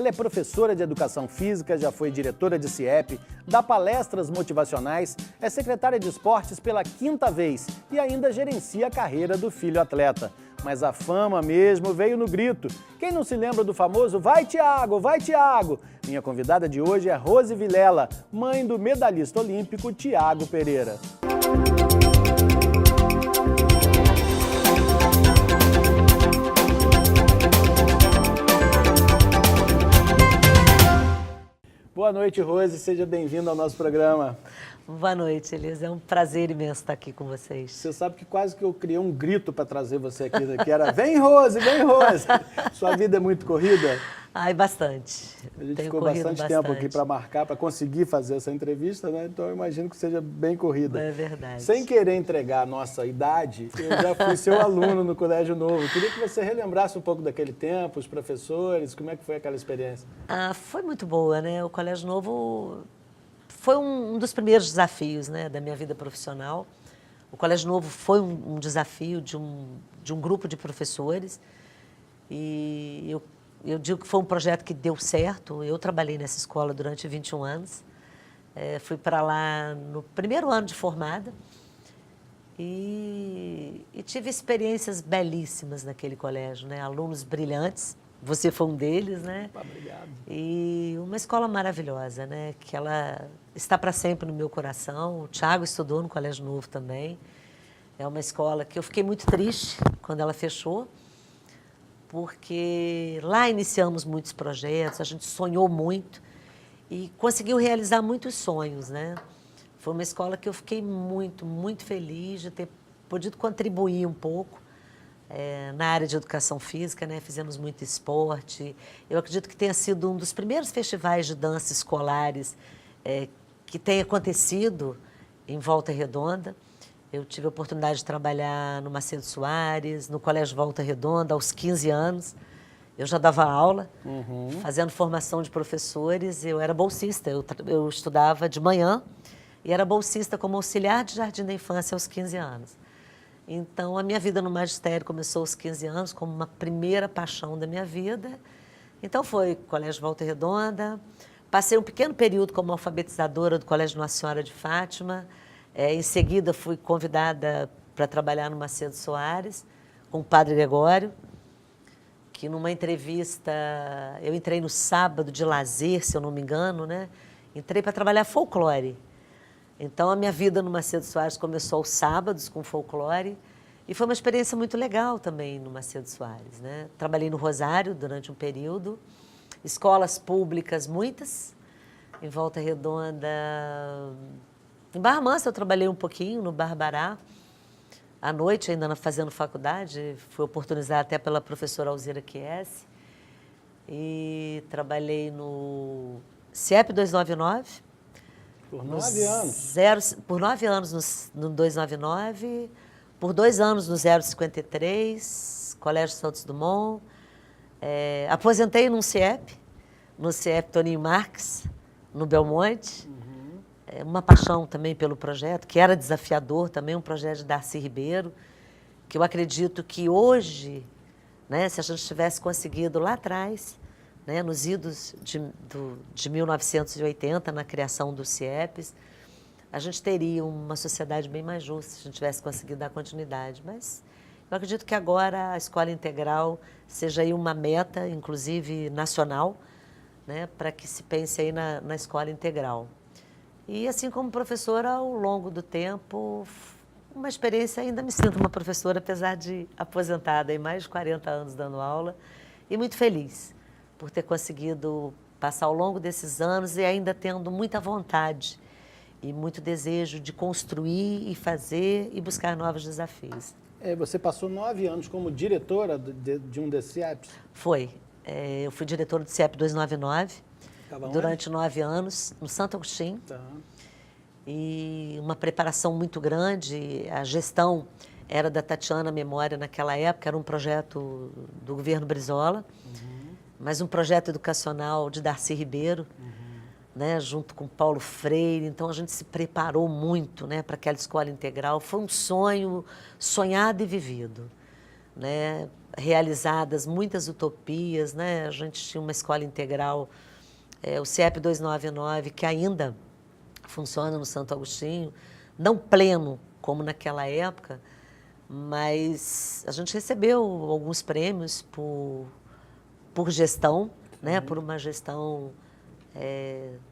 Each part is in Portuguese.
Ela é professora de Educação Física, já foi diretora de CIEP, dá palestras motivacionais, é secretária de Esportes pela 5ª vez e ainda gerencia a carreira do filho atleta. Mas a fama mesmo veio no grito. Quem não se lembra do famoso "Vai, Thiago! Vai, Thiago!"? Minha convidada de hoje é Rose Vilela, mãe do medalhista olímpico Thiago Pereira. Boa noite, Rose. Seja bem-vinda ao nosso programa. Boa noite, Elisa. É um prazer imenso estar aqui com vocês. Você sabe que quase que eu criei um grito para trazer você aqui, que era "Vem, Rose! Vem, Rose!". Sua vida é muito corrida? Ai, bastante. A gente ficou bastante tempo aqui para marcar, para conseguir fazer essa entrevista, né? Então eu imagino que seja bem corrida. É verdade. Sem querer entregar a nossa idade, eu já fui seu aluno no Colégio Novo. Queria que você relembrasse um pouco daquele tempo, os professores, como é que foi aquela experiência? Foi muito boa, né? O Colégio Novo foi um dos primeiros desafios, né, da minha vida profissional. O Colégio Novo foi um desafio de um grupo de professores e eu digo que foi um projeto que deu certo. Eu trabalhei nessa escola durante 21 anos. Fui para lá no primeiro ano de formada e tive experiências belíssimas naquele colégio, né? Alunos brilhantes. Você foi um deles, né? Obrigado. E uma escola maravilhosa, né? Que ela está para sempre no meu coração. O Thiago estudou no Colégio Novo também. É uma escola que eu fiquei muito triste quando ela fechou, porque lá iniciamos muitos projetos, a gente sonhou muito e conseguiu realizar muitos sonhos, né? Foi uma escola que eu fiquei muito, muito feliz de ter podido contribuir um pouco na área de educação física, né? Fizemos muito esporte. Eu acredito que tenha sido um dos primeiros festivais de dança escolares que tem acontecido em Volta Redonda. Eu tive a oportunidade de trabalhar no Macedo Soares, no Colégio Volta Redonda, aos 15 anos. Eu já dava aula, fazendo formação de professores. Eu era bolsista, eu estudava de manhã e era bolsista como auxiliar de jardim da infância aos 15 anos. Então, a minha vida no magistério começou aos 15 anos, como uma primeira paixão da minha vida. Então, foi Colégio Volta Redonda. Passei um pequeno período como alfabetizadora do Colégio Nossa Senhora de Fátima. Em seguida, fui convidada para trabalhar no Macedo Soares, com o Padre Gregório, que numa entrevista, eu entrei no sábado de lazer, se eu não me engano, né? Entrei para trabalhar folclore. Então, a minha vida no Macedo Soares começou aos sábados com folclore e foi uma experiência muito legal também no Macedo Soares, né? Trabalhei no Rosário durante um período, escolas públicas muitas, em Volta Redonda. Em Barra Mansa eu trabalhei um pouquinho, no Barbará, à noite ainda fazendo faculdade, fui oportunizada até pela professora Alzira Chiesi, e trabalhei no CIEP 299, por 9 anos? Por 9 anos no 299, por 2 anos no 053, Colégio Santos Dumont. Aposentei no CIEP Toninho Marques, no Belmonte. Uma paixão também pelo projeto, que era desafiador também, um projeto de Darcy Ribeiro, que eu acredito que hoje, né, se a gente tivesse conseguido lá atrás, né, nos idos de 1980, na criação do CIEPs, a gente teria uma sociedade bem mais justa se a gente tivesse conseguido dar continuidade. Mas eu acredito que agora a escola integral seja aí uma meta, inclusive nacional, né, para que se pense aí na escola integral. E assim como professora, ao longo do tempo, uma experiência, ainda me sinto uma professora, apesar de aposentada, em mais de 40 anos dando aula, e muito feliz por ter conseguido passar ao longo desses anos e ainda tendo muita vontade e muito desejo de construir e fazer e buscar novos desafios. Você passou 9 anos como diretora de um desses CIEPs? Foi. Eu fui diretora do CIEP 299 durante 9 anos, no Santo Agostinho. Tá. E uma preparação muito grande. A gestão era da Tatiana Memória naquela época, era um projeto do governo Brizola, mas um projeto educacional de Darcy Ribeiro, né, junto com Paulo Freire. Então, a gente se preparou muito, né, para aquela escola integral. Foi um sonho sonhado e vivido. né, realizadas muitas utopias, né? A gente tinha uma escola integral, o CIEP 299, que ainda funciona no Santo Agostinho, não pleno como naquela época, mas a gente recebeu alguns prêmios por gestão, né? Por uma gestão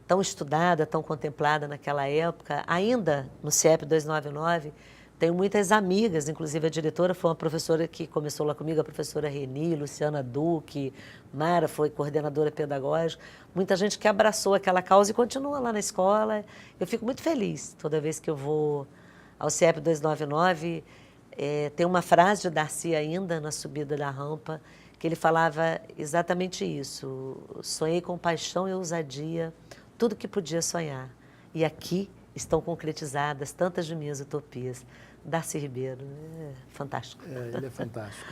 tão estudada, tão contemplada naquela época. Ainda no CIEP 299, tenho muitas amigas, inclusive a diretora foi uma professora que começou lá comigo, a professora Reni, Luciana Duque, Mara foi coordenadora pedagógica, muita gente que abraçou aquela causa e continua lá na escola. Eu fico muito feliz toda vez que eu vou ao CIEP 299. Tem uma frase de Darcy ainda na subida da rampa, que ele falava exatamente isso: sonhei com paixão e ousadia tudo que podia sonhar, e aqui estão concretizadas tantas de minhas utopias. Darcy Ribeiro, fantástico. Ele é fantástico.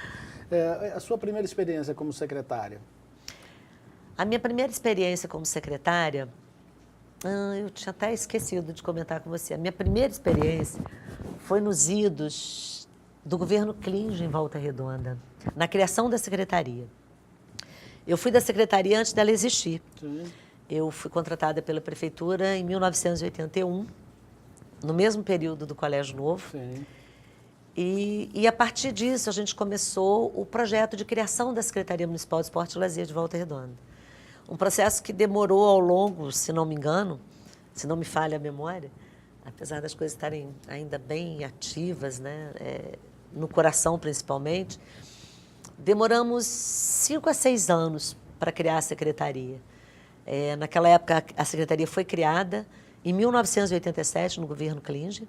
A sua primeira experiência como secretária? A minha primeira experiência como secretária, eu tinha até esquecido de comentar com você. A minha primeira experiência foi nos idos do governo Klinge em Volta Redonda, na criação da secretaria. Eu fui da secretaria antes dela existir. Sim. Eu fui contratada pela prefeitura em 1981, no mesmo período do Colégio Novo. Sim. E a partir disso a gente começou o projeto de criação da Secretaria Municipal de Esporte e Lazer de Volta Redonda. Um processo que demorou ao longo, se não me engano, se não me falha a memória, apesar das coisas estarem ainda bem ativas, né, no coração principalmente, demoramos 5 a 6 anos para criar a secretaria. Naquela época, a secretaria foi criada em 1987, no governo Klinge.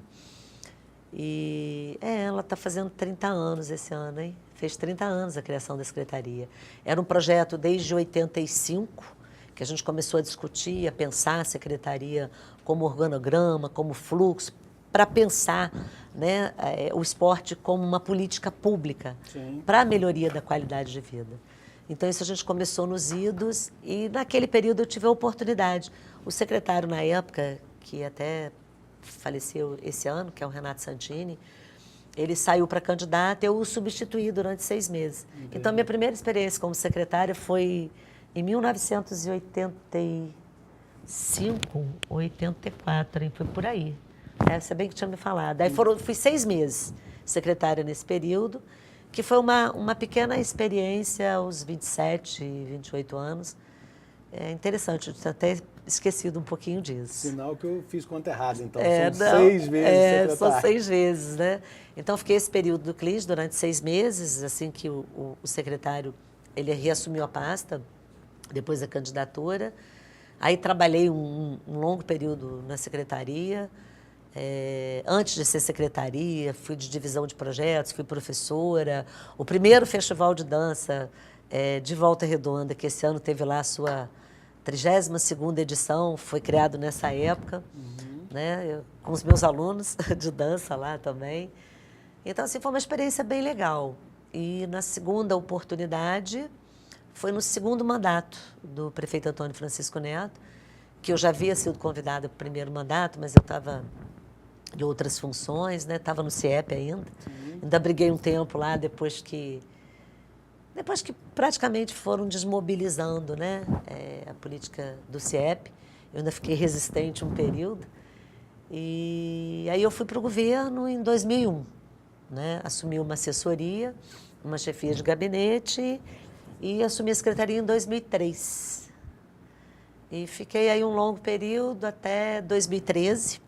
E ela está fazendo 30 anos esse ano, hein? Fez 30 anos a criação da secretaria. Era um projeto desde 85, que a gente começou a discutir, a pensar a secretaria como organograma, como fluxo, para pensar, né, o esporte como uma política pública para a melhoria da qualidade de vida. Então, isso a gente começou nos idos e, naquele período, eu tive a oportunidade. O secretário, na época, que até faleceu esse ano, que é o Renato Santini, ele saiu para candidato e eu o substituí durante 6 meses. Entendi. Então, minha primeira experiência como secretária foi em 1985, 84, hein? Foi por aí. Você bem que tinha me falado. Aí fui 6 meses secretária nesse período, que foi uma pequena experiência aos 27, 28 anos. É interessante, eu tinha até esquecido um pouquinho disso. Sinal que eu fiz conta errada, então. São 6 meses secretária. São 6 vezes, né? Então, fiquei esse período do Klinge durante 6 meses, assim que o secretário, ele reassumiu a pasta, depois da candidatura. Aí, trabalhei um longo período na secretaria. Antes de ser secretaria, fui de divisão de projetos, fui professora. O primeiro festival de dança de Volta Redonda, que esse ano teve lá a sua 32ª edição, foi criado nessa época, né, com os meus alunos de dança lá também. Então, assim, foi uma experiência bem legal. E na segunda oportunidade, foi no segundo mandato do prefeito Antônio Francisco Neto, que eu já havia sido convidada para o primeiro mandato, mas eu estava de outras funções, né? Estava no CIEP ainda. Ainda briguei um tempo lá, depois que praticamente foram desmobilizando, né, a política do CIEP. Eu ainda fiquei resistente um período. E aí eu fui para o governo em 2001. Né? Assumi uma assessoria, uma chefia de gabinete e assumi a secretaria em 2003. E fiquei aí um longo período até 2013,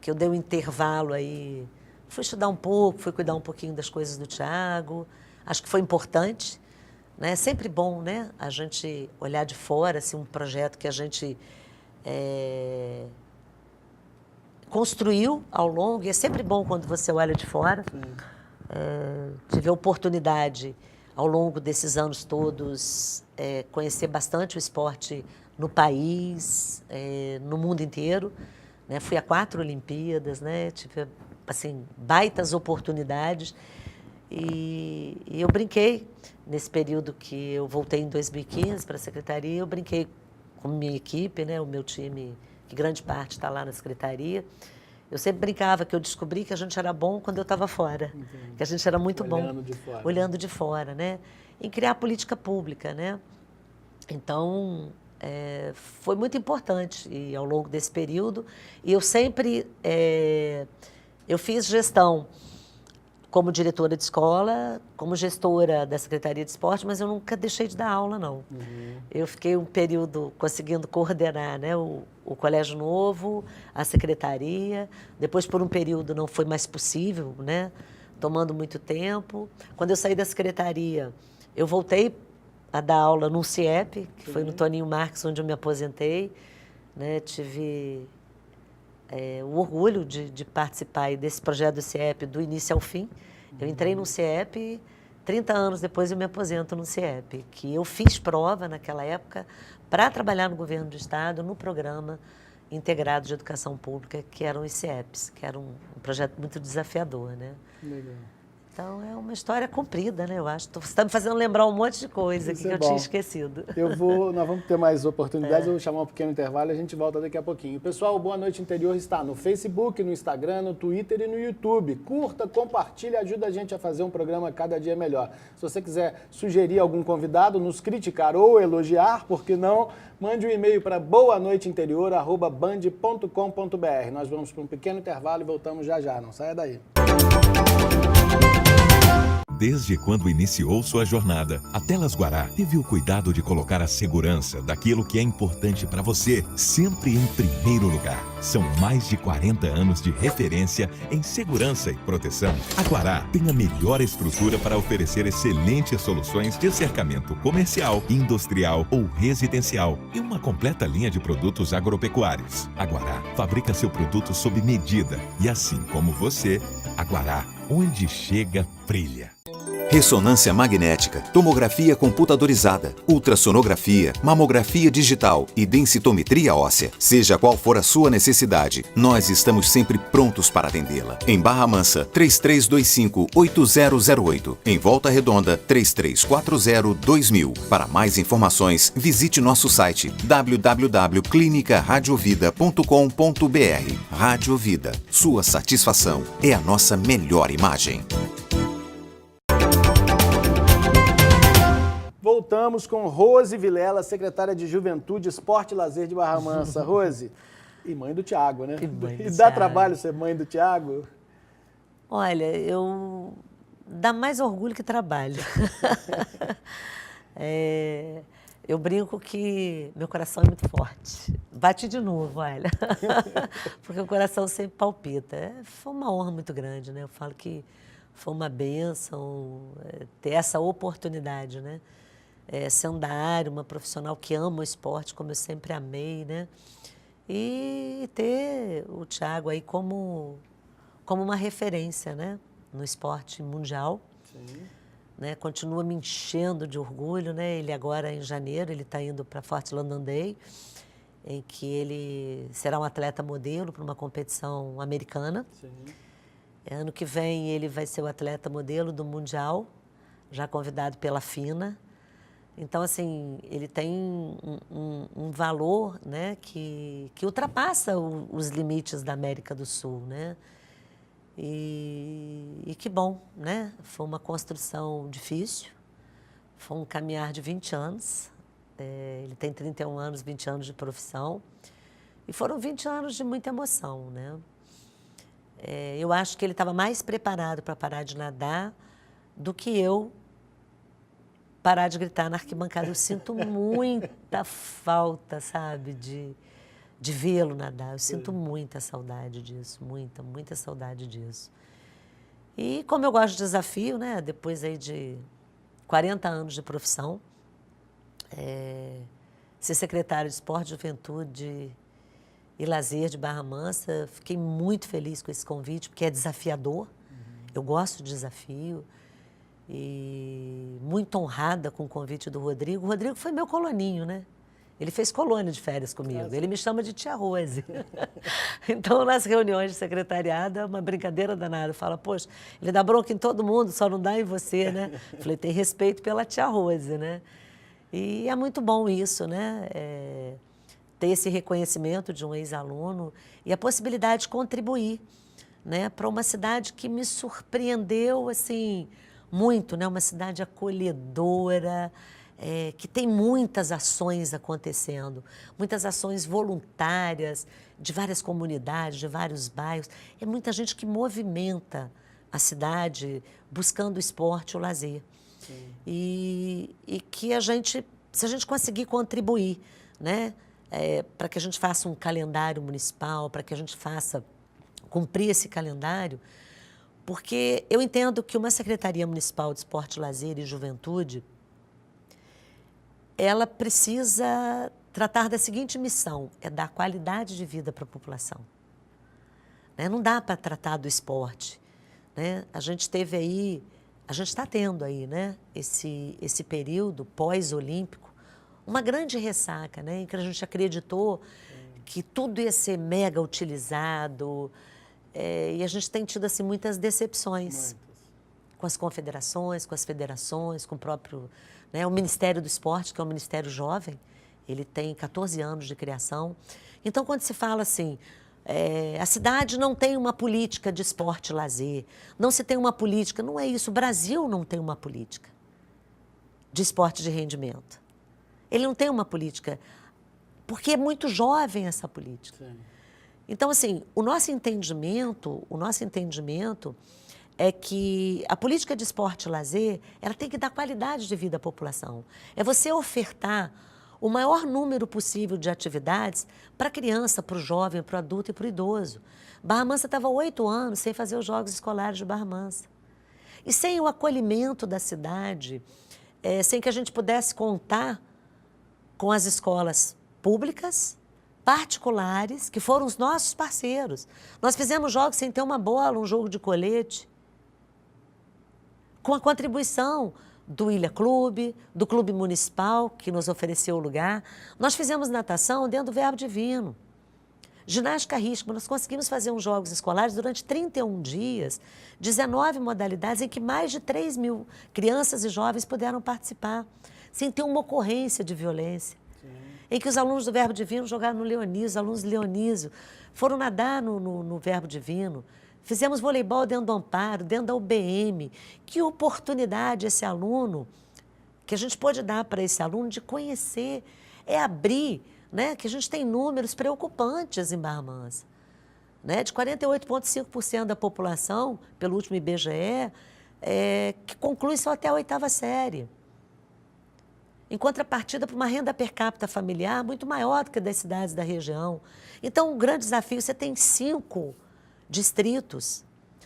que eu dei um intervalo aí. Fui estudar um pouco, fui cuidar um pouquinho das coisas do Thiago. Acho que foi importante, né? É sempre bom, né, a gente olhar de fora assim, um projeto que a gente construiu ao longo, e é sempre bom quando você olha de fora. Tive a oportunidade, ao longo desses anos todos, conhecer bastante o esporte no país, no mundo inteiro. Né? Fui a 4 Olimpíadas, né? Tive assim, baitas oportunidades. E eu brinquei, nesse período que eu voltei em 2015 para a secretaria, eu brinquei com minha equipe, né, o meu time, que grande parte está lá na secretaria, Eu sempre brincava que eu descobri que a gente era bom quando eu estava fora, que a gente era muito bom. Olhando de fora. Olhando de fora, né? Em criar política pública, né? Então, foi muito importante e ao longo desse período. E eu sempre... eu fiz gestão como diretora de escola, como gestora da Secretaria de Esporte, mas eu nunca deixei de dar aula, não. Eu fiquei um período conseguindo coordenar, né, o Colégio Novo, a secretaria. Depois, por um período, não foi mais possível, né, tomando muito tempo. Quando eu saí da secretaria, eu voltei a dar aula num CIEP, que foi no Toninho Marques, onde eu me aposentei. Né, tive o orgulho de participar desse projeto do CIEP do início ao fim. Eu entrei no CIEP, 30 anos depois eu me aposento no CIEP, que eu fiz prova naquela época para trabalhar no governo do estado, no programa integrado de educação pública, que eram os CIEPs, que era um projeto muito desafiador, né? Legal. Então, é uma história comprida, né? Eu acho. Você está me fazendo lembrar um monte de coisa aqui que eu tinha esquecido. Nós vamos ter mais oportunidades, eu vou chamar um pequeno intervalo e a gente volta daqui a pouquinho. Pessoal, Boa Noite Interior está no Facebook, no Instagram, no Twitter e no YouTube. Curta, compartilhe, ajuda a gente a fazer um programa cada dia melhor. Se você quiser sugerir algum convidado, nos criticar ou elogiar, por que não, mande um e-mail para boanoiteinterior@band.com.br. Nós vamos para um pequeno intervalo e voltamos já já, não saia daí. Desde quando iniciou sua jornada, a Telas Guará teve o cuidado de colocar a segurança daquilo que é importante para você sempre em primeiro lugar. São mais de 40 anos de referência em segurança e proteção. A Guará tem a melhor estrutura para oferecer excelentes soluções de cercamento comercial, industrial ou residencial e uma completa linha de produtos agropecuários. A Guará fabrica seu produto sob medida e, assim como você, a Guará, onde chega, brilha. Ressonância magnética, tomografia computadorizada, ultrassonografia, mamografia digital e densitometria óssea. Seja qual for a sua necessidade, nós estamos sempre prontos para atendê-la. Em Barra Mansa, 3325-8008. Em Volta Redonda, 3340-2000. Para mais informações, visite nosso site www.clinicaradiovida.com.br. Rádio Vida, sua satisfação é a nossa melhor imagem. Voltamos com Rose Vilela, secretária de Juventude, Esporte e Lazer de Barra Mansa. Rose, e mãe do Thiago, né? E dá trabalho ser mãe do Thiago? Olha, dá mais orgulho que trabalho. Eu brinco que meu coração é muito forte. Bate de novo, olha. Porque o coração sempre palpita. Foi uma honra muito grande, né? Eu falo que foi uma bênção ter essa oportunidade, né? Sendo da área, uma profissional que ama o esporte, como eu sempre amei, né? E ter o Thiago aí como uma referência, né? No esporte mundial. Sim. Né? Continua me enchendo de orgulho, né? Ele agora, em janeiro, ele está indo para Fort London Day, em que ele será um atleta modelo para uma competição americana. Sim. Ano que vem ele vai ser o atleta modelo do Mundial, já convidado pela FINA. Então, assim, ele tem um valor, né, que ultrapassa os limites da América do Sul, né? E que bom, né? Foi uma construção difícil, foi um caminhar de 20 anos. Ele tem 31 anos, 20 anos de profissão. E foram 20 anos de muita emoção, né? Eu acho que ele estava mais preparado para parar de nadar do que eu parar de gritar na arquibancada. Eu sinto muita falta, sabe, de vê-lo nadar. Eu sinto muita saudade disso, muita saudade disso. E como eu gosto de desafio, né, depois aí de 40 anos de profissão, ser secretária de Esporte, Juventude e Lazer de Barra Mansa, fiquei muito feliz com esse convite, porque é desafiador. Eu gosto de desafio. E muito honrada com o convite do Rodrigo. O Rodrigo foi meu coloninho, né? Ele fez colônia de férias comigo. Ele me chama de tia Rose. Então, nas reuniões de secretariado, é uma brincadeira danada. Fala, poxa, ele dá bronca em todo mundo, só não dá em você, né? Falei, tem respeito pela tia Rose, né? E é muito bom isso, né? ter esse reconhecimento de um ex-aluno e a possibilidade de contribuir, né, para uma cidade que me surpreendeu assim, muito, né, uma cidade acolhedora, que tem muitas ações acontecendo, muitas ações voluntárias de várias comunidades, de vários bairros. É muita gente que movimenta a cidade buscando o esporte, o lazer. E que se a gente conseguir contribuir, né, para que a gente faça um calendário municipal, para que a gente faça cumprir esse calendário, porque eu entendo que uma Secretaria Municipal de Esporte, Lazer e Juventude, ela precisa tratar da seguinte missão, é dar qualidade de vida para a população. Né? Não dá para tratar do esporte. Né? A gente teve aí, a gente está tendo aí, né, esse período pós-olímpico, uma grande ressaca, né, em que a gente acreditou que tudo ia ser mega utilizado, e a gente tem tido assim, muitas decepções com as confederações, com as federações, com o próprio, né, o Ministério do Esporte, que é um ministério jovem, ele tem 14 anos de criação. Então, quando se fala assim, a cidade não tem uma política de esporte e lazer, não se tem uma política, não é isso, o Brasil não tem uma política de esporte de rendimento. Ele não tem uma política, porque é muito jovem essa política. Sim. Então, assim, o nosso entendimento é que a política de esporte e lazer, ela tem que dar qualidade de vida à população. É você ofertar o maior número possível de atividades para a criança, para o jovem, para o adulto e para o idoso. Barra Mansa estava 8 anos sem fazer os Jogos Escolares de Barra Mansa. E sem o acolhimento da cidade, sem que a gente pudesse contar com as escolas públicas, particulares, que foram os nossos parceiros. Nós fizemos jogos sem ter uma bola, um jogo de colete, com a contribuição do Ilha Clube, do Clube Municipal, que nos ofereceu o lugar. Nós fizemos natação dentro do Verbo Divino. Ginástica rítmica, nós conseguimos fazer uns jogos escolares durante 31 dias, 19 modalidades, em que mais de 3 mil crianças e jovens puderam participar, sem ter uma ocorrência de violência. Sim. Em que os alunos do Verbo Divino jogaram no Leonísio, os alunos do Leonísio foram nadar no Verbo Divino. Fizemos voleibol dentro do Amparo, dentro da UBM. Que oportunidade esse aluno, que a gente pode dar para esse aluno de conhecer, abrir, né? Que a gente tem números preocupantes em Barra Mansa. Né? De 48,5% da população, pelo último IBGE, que conclui só até a 8ª série. Em contrapartida para uma renda per capita familiar muito maior do que a das cidades da região. Então, um grande desafio, você tem 5 distritos,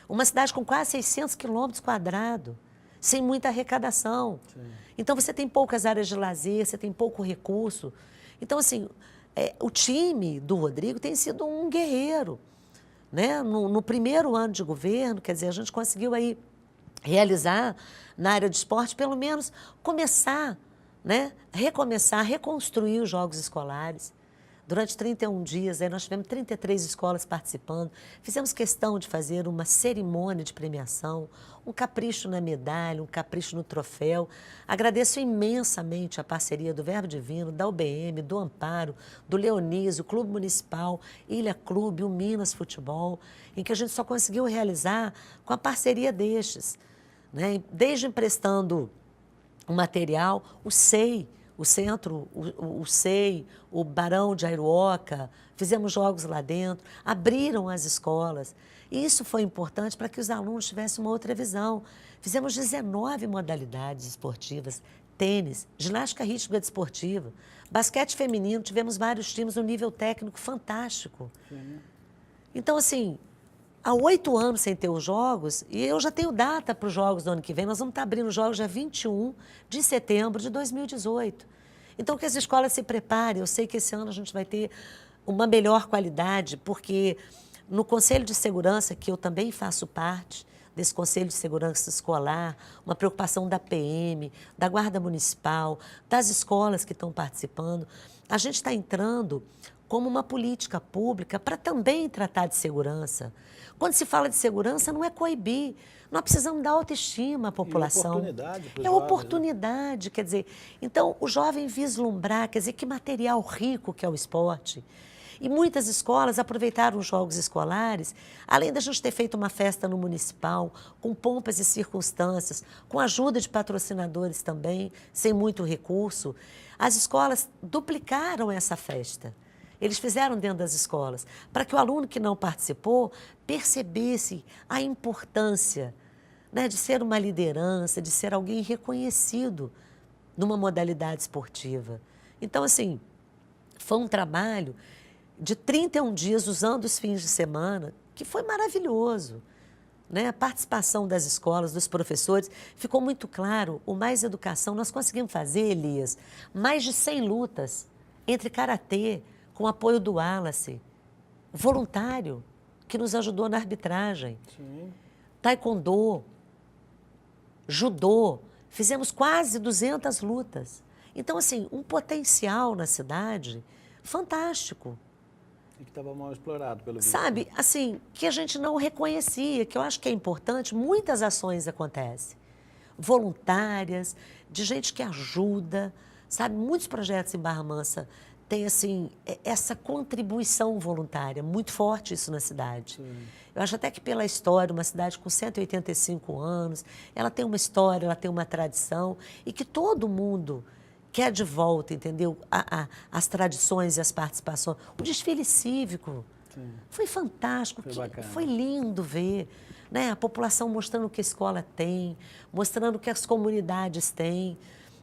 uma cidade com quase 600 quilômetros quadrados, sem muita arrecadação. Sim. Então, você tem poucas áreas de lazer, você tem pouco recurso. Então, assim, o time do Rodrigo tem sido um guerreiro. Né? No primeiro ano de governo, quer dizer, a gente conseguiu aí realizar na área de esporte, pelo menos começar, né? Recomeçar, reconstruir os jogos escolares. Durante 31 dias, aí nós tivemos 33 escolas participando, fizemos questão de fazer uma cerimônia de premiação, um capricho na medalha, um capricho no troféu. Agradeço imensamente a parceria do Verbo Divino, da UBM, do Amparo, do Leonísio, Clube Municipal, Ilha Clube, o Minas Futebol, em que a gente só conseguiu realizar com a parceria destes, né? Desde emprestando o material, o SEI, o centro, o SEI, o Barão de Aiuoca, fizemos jogos lá dentro, abriram as escolas. E isso foi importante para que os alunos tivessem uma outra visão. Fizemos 19 modalidades esportivas, tênis, ginástica rítmica desportiva, basquete feminino, tivemos vários times no nível técnico fantástico. Então, assim, há 8 anos sem ter os jogos, e eu já tenho data para os jogos do ano que vem, nós vamos estar abrindo os jogos dia 21 de setembro de 2018. Então, que as escolas se preparem, eu sei que esse ano a gente vai ter uma melhor qualidade, porque no Conselho de Segurança, que eu também faço parte, desse Conselho de Segurança Escolar, uma preocupação da PM, da Guarda Municipal, das escolas que estão participando, a gente está entrando como uma política pública para também tratar de segurança. Quando se fala de segurança, não é coibir. Nós precisamos dar autoestima à população. Oportunidade para os é jovens, oportunidade, né? Quer dizer, então o jovem vislumbrar, quer dizer, que material rico que é o esporte. E muitas escolas aproveitaram os jogos escolares, além da gente ter feito uma festa no municipal, com pompas e circunstâncias, com ajuda de patrocinadores também, sem muito recurso, as escolas duplicaram essa festa. Eles fizeram dentro das escolas, para que o aluno que não participou percebesse a importância, né, de ser uma liderança, de ser alguém reconhecido numa modalidade esportiva. Então, assim, foi um trabalho de 31 dias, usando os fins de semana, que foi maravilhoso. Né? A participação das escolas, dos professores, ficou muito claro. O Mais Educação, nós conseguimos fazer, Elias, mais de 100 lutas entre karatê, com apoio do Wallace, voluntário, que nos ajudou na arbitragem, sim, taekwondo, judô, fizemos quase 200 lutas. Então, assim, um potencial na cidade fantástico. E que estava mal explorado, pelo visto. Sabe, assim, que a gente não reconhecia, que eu acho que é importante, muitas ações acontecem, voluntárias, de gente que ajuda, sabe, muitos projetos em Barra Mansa têm, assim, essa contribuição voluntária, muito forte isso na cidade. Sim. Eu acho até que pela história, uma cidade com 185 anos, ela tem uma história, ela tem uma tradição, e que todo mundo quer de volta, entendeu? As tradições e as participações. O desfile cívico, sim, foi fantástico, foi lindo ver, né? A população mostrando o que a escola tem, mostrando o que as comunidades têm.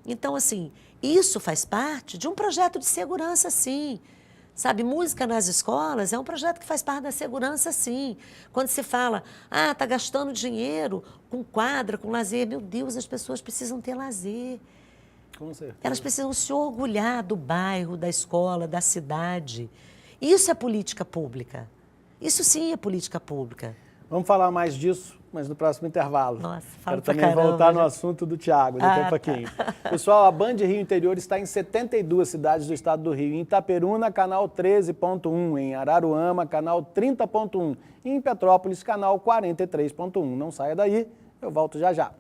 Então, assim, isso faz parte de um projeto de segurança, sim. Sabe, música nas escolas é um projeto que faz parte da segurança, sim. Quando se fala, está gastando dinheiro com quadra, com lazer, meu Deus, as pessoas precisam ter lazer. Com certeza. Elas precisam se orgulhar do bairro, da escola, da cidade. Isso é política pública. Isso sim é política pública. Vamos falar mais disso, mas no próximo intervalo. Nossa, fala Quero também voltar no assunto do Thiago daqui a pouquinho. Tá. Pessoal, a Band Rio Interior está em 72 cidades do estado do Rio. Em Itaperuna, canal 13.1. Em Araruama, canal 30.1. E em Petrópolis, canal 43.1. Não saia daí, eu volto já já.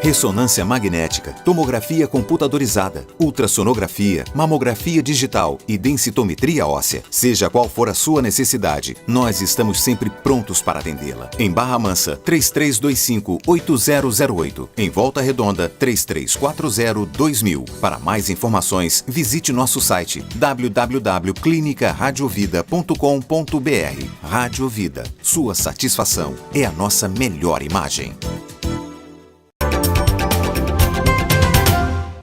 Ressonância magnética, tomografia computadorizada, ultrassonografia, mamografia digital e densitometria óssea. Seja qual for a sua necessidade, nós estamos sempre prontos para atendê-la. Em Barra Mansa, 3325-8008. Em Volta Redonda, 3340-2000. Para mais informações, visite nosso site www.clinicaradiovida.com.br. Rádio Vida, sua satisfação é a nossa melhor imagem.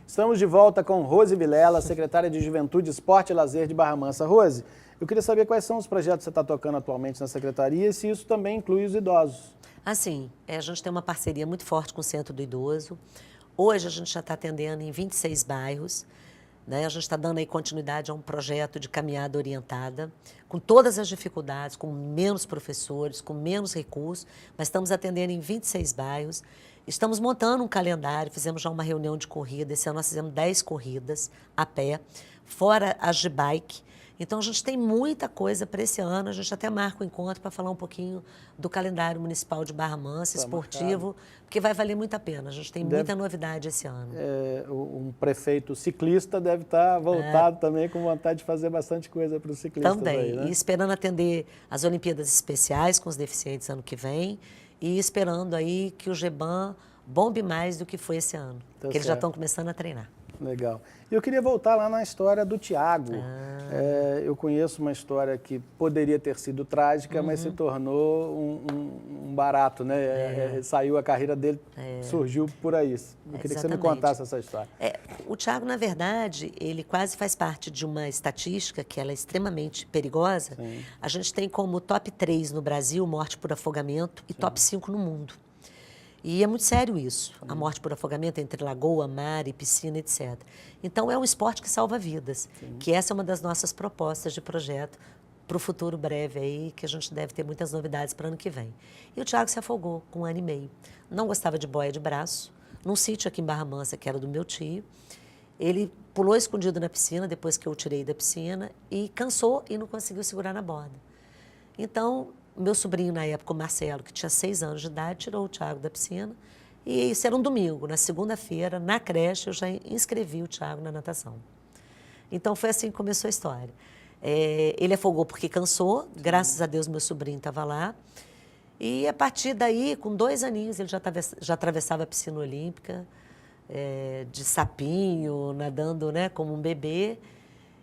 Estamos de volta com Rose Vilela, secretária de Juventude, Esporte e Lazer de Barra Mansa. Rose, eu queria saber quais são os projetos que você está tocando atualmente na secretaria e se isso também inclui os idosos. Assim, a gente tem uma parceria muito forte com o Centro do Idoso. Hoje a gente já está atendendo em 26 bairros. Né? A gente está dando aí continuidade a um projeto de caminhada orientada, com todas as dificuldades, com menos professores, com menos recursos, mas estamos atendendo em 26 bairros. Estamos montando um calendário, fizemos já uma reunião de corrida, esse ano nós fizemos 10 corridas a pé, fora as de bike. Então, a gente tem muita coisa para esse ano, a gente até marca o encontro para falar um pouquinho do calendário municipal de Barra Mansa, esportivo, porque vai valer muito a pena, a gente tem muita novidade esse ano. Um prefeito ciclista deve estar voltado também com vontade de fazer bastante coisa para os ciclistas. Também, aí, né? E esperando atender as Olimpíadas Especiais com os deficientes ano que vem, e esperando aí que o GEBAM bombe mais do que foi esse ano, porque eles já estão começando a treinar. Legal. E eu queria voltar lá na história do Thiago. Eu conheço uma história que poderia ter sido trágica, mas se tornou um barato, né? Saiu a carreira dele, surgiu por aí. Eu queria que você me contasse essa história. O Thiago, na verdade, ele quase faz parte de uma estatística que ela é extremamente perigosa. Sim. A gente tem como top 3 no Brasil morte por afogamento e top 5 no mundo. E é muito sério isso, a morte por afogamento entre lagoa, mar e piscina, etc. Então, é um esporte que salva vidas, que essa é uma das nossas propostas de projeto para o futuro breve aí, que a gente deve ter muitas novidades para o ano que vem. E o Thiago se afogou com 1 ano e meio. Não gostava de boia de braço, num sítio aqui em Barra Mansa, que era do meu tio. Ele pulou escondido na piscina, depois que eu o tirei da piscina, e cansou e não conseguiu segurar na borda. Então, meu sobrinho, na época, o Marcelo, que tinha 6 anos de idade, tirou o Thiago da piscina. E isso era um domingo. Na segunda-feira, na creche, eu já inscrevi o Thiago na natação. Então, foi assim que começou a história. Ele afogou porque cansou. Graças a Deus, meu sobrinho estava lá. E, a partir daí, com 2 aninhos, ele já atravessava a piscina olímpica, de sapinho, nadando, né, como um bebê.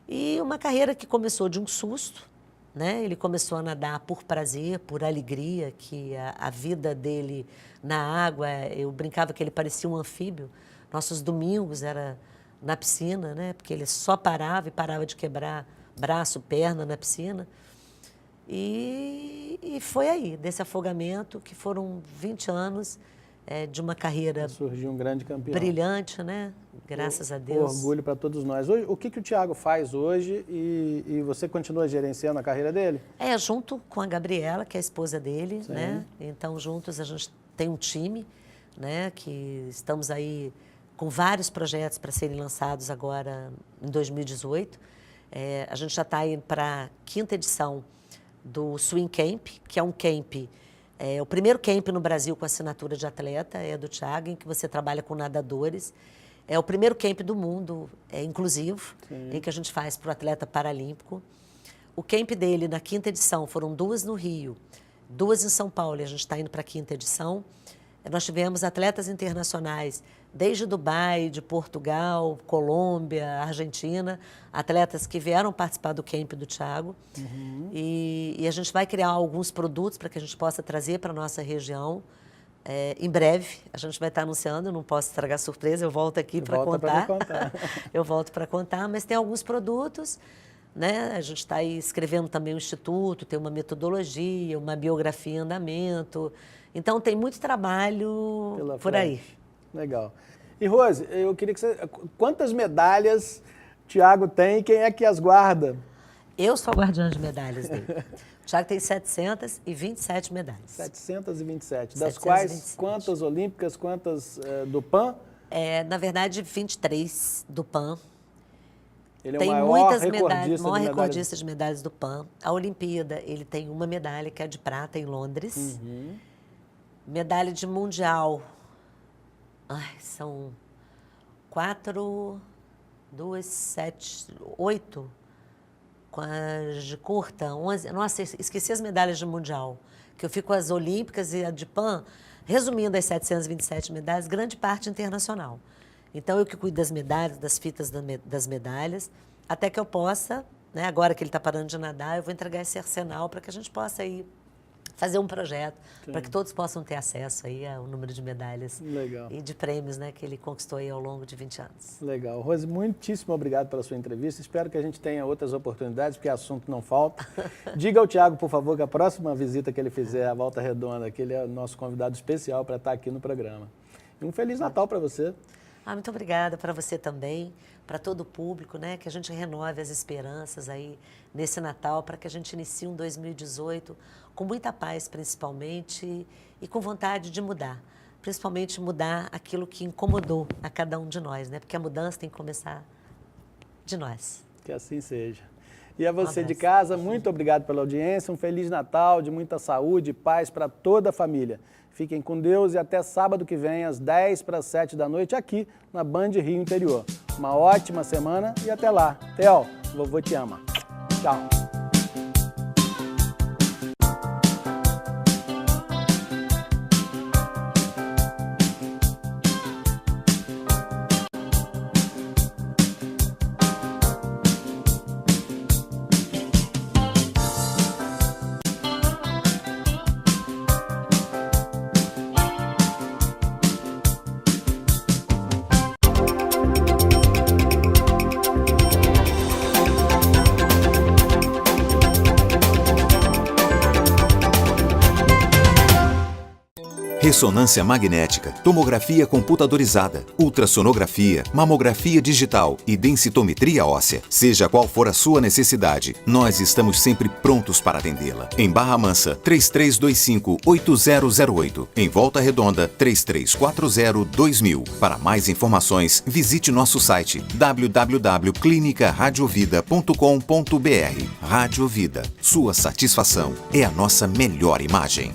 E uma carreira que começou de um susto. Né? Ele começou a nadar por prazer, por alegria, que a vida dele na água, eu brincava que ele parecia um anfíbio. Nossos domingos era na piscina, né? Porque ele só parava e parava de quebrar braço, perna na piscina. E foi aí, desse afogamento, que foram 20 anos de uma carreira surgiu um grande campeão. Brilhante, né? Graças a Deus. Orgulho para todos nós. Hoje, o que o Thiago faz hoje e você continua gerenciando a carreira dele? Junto com a Gabriela, que é a esposa dele, Sim. né? Então, juntos a gente tem um time, né? Que estamos aí com vários projetos para serem lançados agora em 2018. A gente já está indo para a 5ª edição do Swim Camp, que é um camp, o primeiro camp no Brasil com assinatura de atleta, é do Thiago, em que você trabalha com nadadores. É o primeiro camp do mundo, inclusivo, Sim. Em que a gente faz para o atleta paralímpico. O camp dele, na 5ª edição, foram 2 no Rio, 2 em São Paulo, e a gente está indo para a 5ª edição. Nós tivemos atletas internacionais, desde Dubai, de Portugal, Colômbia, Argentina, atletas que vieram participar do camp do Thiago. Uhum. E a gente vai criar alguns produtos para que a gente possa trazer para a nossa região. Em breve, a gente vai estar anunciando, eu não posso estragar surpresa, eu volto aqui para contar. Eu volto para contar, mas tem alguns produtos, né? A gente está aí escrevendo também um instituto, tem uma metodologia, uma biografia em andamento. Então, tem muito trabalho por aí. Legal. E, Rose, eu queria que você... Quantas medalhas o Thiago tem e quem é que as guarda? Eu sou a guardiã de medalhas dele. O Thiago tem 727 medalhas. 727. Das quais, quantas olímpicas, quantas do PAN? Na verdade, 23 do PAN. Ele é tem o maior muitas recordista, maior recordista de medalhas do PAN. A Olimpíada, ele tem uma medalha, que é de prata, em Londres. Uhum. Medalha de mundial. São 4, 2, 7, 8. Com as de curta, 11. Nossa, esqueci as medalhas de mundial. Que eu fico com as olímpicas e a de PAN. Resumindo, as 727 medalhas, grande parte internacional. Então, eu que cuido das medalhas, das fitas das medalhas, até que eu possa, né, agora que ele está parando de nadar, eu vou entregar esse arsenal para que a gente possa aí fazer um projeto, para que todos possam ter acesso aí ao número de medalhas Legal. E de prêmios, né, que ele conquistou aí ao longo de 20 anos. Legal. Rose, muitíssimo obrigado pela sua entrevista. Espero que a gente tenha outras oportunidades, porque assunto não falta. Diga ao Thiago, por favor, que a próxima visita que ele fizer à Volta Redonda, que ele é o nosso convidado especial para estar aqui no programa. E um Feliz Natal para você. Muito obrigada, para você também, para todo o público, né? Que a gente renove as esperanças aí nesse Natal, para que a gente inicie um 2018 com muita paz, principalmente, e com vontade de mudar. Principalmente mudar aquilo que incomodou a cada um de nós, né? Porque a mudança tem que começar de nós. Que assim seja. E a você de casa, muito obrigado pela audiência, um Feliz Natal, de muita saúde e paz para toda a família. Fiquem com Deus e até sábado que vem, às 10:50 da noite, aqui na Band Rio Interior. Uma ótima semana e até lá. Theo, vovô te ama. Tchau. Ressonância magnética, tomografia computadorizada, ultrassonografia, mamografia digital e densitometria óssea. Seja qual for a sua necessidade, nós estamos sempre prontos para atendê-la. Em Barra Mansa, 3325-8008. Em Volta Redonda, 3340-2000. Para mais informações, visite nosso site www.clinicaradiovida.com.br. Rádio Vida, sua satisfação é a nossa melhor imagem.